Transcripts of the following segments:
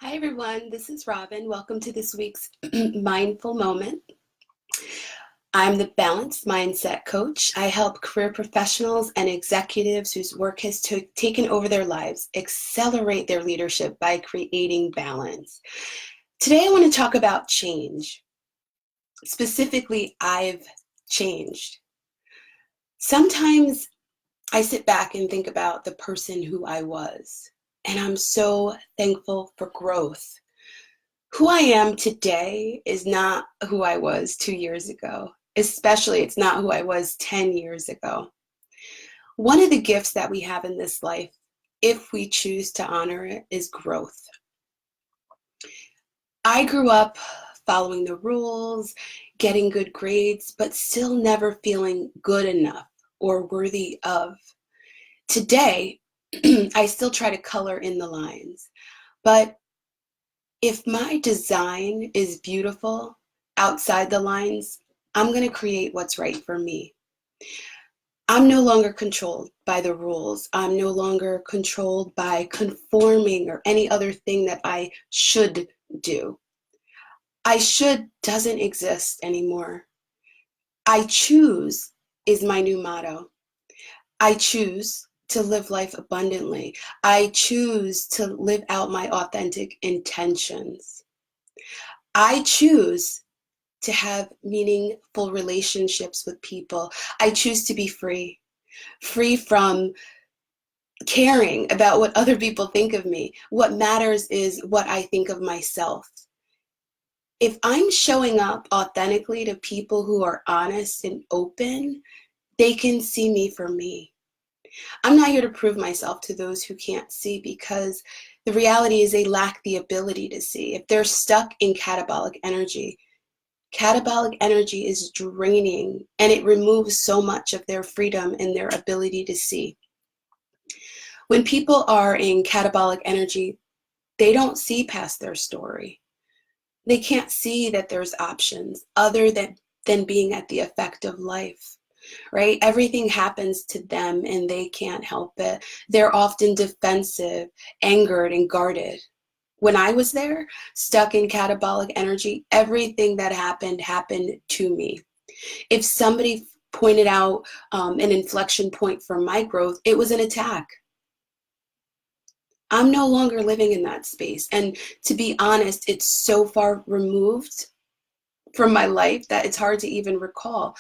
Hi, everyone. This is Robin. Welcome to this week's Mindful Moment. I'm the Balanced Mindset Coach. I help career professionals and executives whose work has taken over their lives accelerate their leadership by creating balance. Today, I want to talk about change. Specifically, I've changed. Sometimes I sit back and think about the person who I was, and I'm so thankful for growth. Who I am today is not who I was 2 years ago. Especially, it's not who I was 10 years ago. One of the gifts that we have in this life, if we choose to honor it, is growth. I grew up following the rules, getting good grades, but still never feeling good enough or worthy of. Today, I still try to color in the lines, but if my design is beautiful outside the lines, I'm going to create what's right for me. I'm no longer controlled by the rules. I'm no longer controlled by conforming or any other thing that I should do. I should doesn't exist anymore. I choose is my new motto. I choose to live life abundantly. I choose to live out my authentic intentions. I choose to have meaningful relationships with people. I choose to be free, free from caring about what other people think of me. What matters is what I think of myself. If I'm showing up authentically to people who are honest and open, they can see me for me. I'm not here to prove myself to those who can't see because the reality is they lack the ability to see. If they're stuck in catabolic energy is draining and it removes so much of their freedom and their ability to see. When people are in catabolic energy, they don't see past their story. They can't see that there's options other than being at the effect of life, right? Everything happens to them and they can't help it. They're often defensive, angered, and guarded. When I was there, stuck in catabolic energy, everything that happened to me. If somebody pointed out an inflection point for my growth, it was an attack. I'm no longer living in that space. And to be honest, it's so far removed from my life that it's hard to even recall.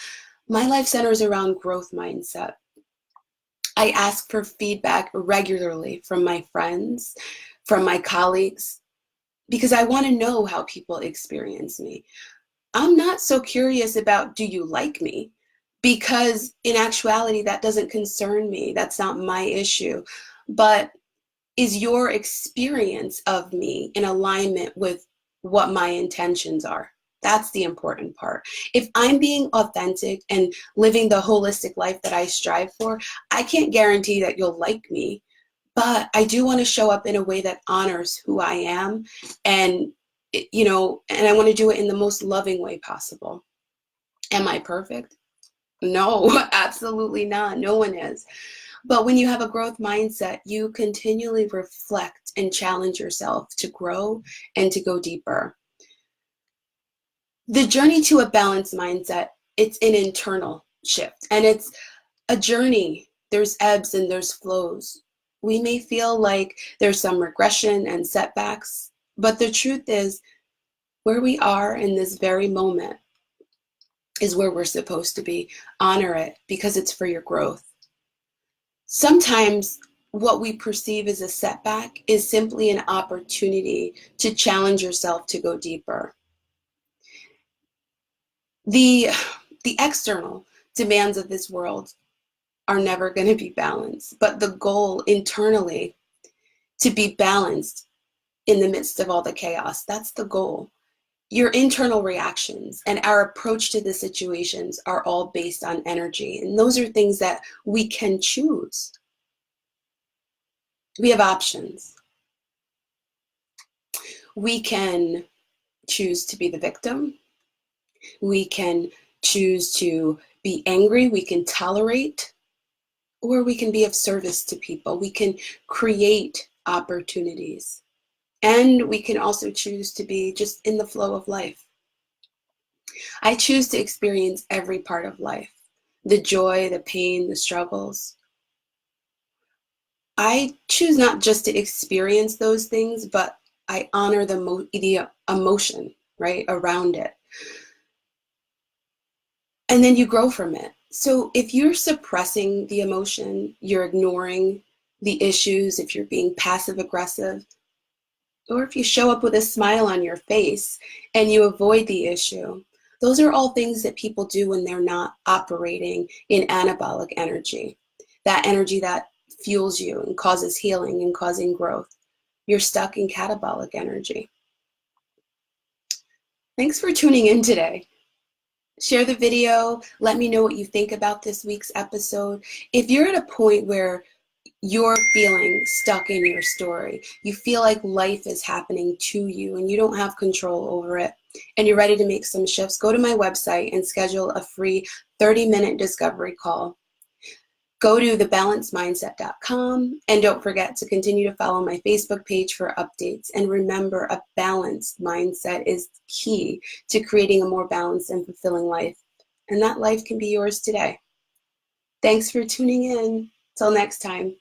My life centers around growth mindset. I ask for feedback regularly from my friends, from my colleagues, because I want to know how people experience me. I'm not so curious about, do you like me? Because in actuality, that doesn't concern me. That's not my issue. But is your experience of me in alignment with what my intentions are? That's the important part. If I'm being authentic and living the holistic life that I strive for, I can't guarantee that you'll like me, but I do want to show up in a way that honors who I am, and and I want to do it in the most loving way possible. Am I perfect? No, absolutely not. No one is. But when you have a growth mindset, you continually reflect and challenge yourself to grow and to go deeper. The journey to a balanced mindset, it's an internal shift and it's a journey. There's ebbs and there's flows. We may feel like there's some regression and setbacks, but the truth is where we are in this very moment is where we're supposed to be. Honor it because it's for your growth. Sometimes what we perceive as a setback is simply an opportunity to challenge yourself to go deeper. The, the external demands of this world are never going to be balanced, but the goal internally to be balanced in the midst of all the chaos, that's the goal. Your internal reactions and our approach to the situations are all based on energy. And those are things that we can choose. We have options. We can choose to be the victim. We can choose to be angry. We can tolerate, or we can be of service to people. We can create opportunities. And we can also choose to be just in the flow of life. I choose to experience every part of life, the joy, the pain, the struggles. I choose not just to experience those things, but I honor the emotion, right, around it. And then you grow from it. So if you're suppressing the emotion, you're ignoring the issues, if you're being passive aggressive, or if you show up with a smile on your face and you avoid the issue, those are all things that people do when they're not operating in anabolic energy, that energy that fuels you and causes healing and causing growth. You're stuck in catabolic energy. Thanks for tuning in today. Share the video. Let me know what you think about this week's episode. If you're at a point where you're feeling stuck in your story, you feel like life is happening to you and you don't have control over it, and you're ready to make some shifts, go to my website and schedule a free 30-minute discovery call. Go to thebalancedmindset.com, and don't forget to continue to follow my Facebook page for updates. And remember, a balanced mindset is key to creating a more balanced and fulfilling life. And that life can be yours today. Thanks for tuning in. Till next time.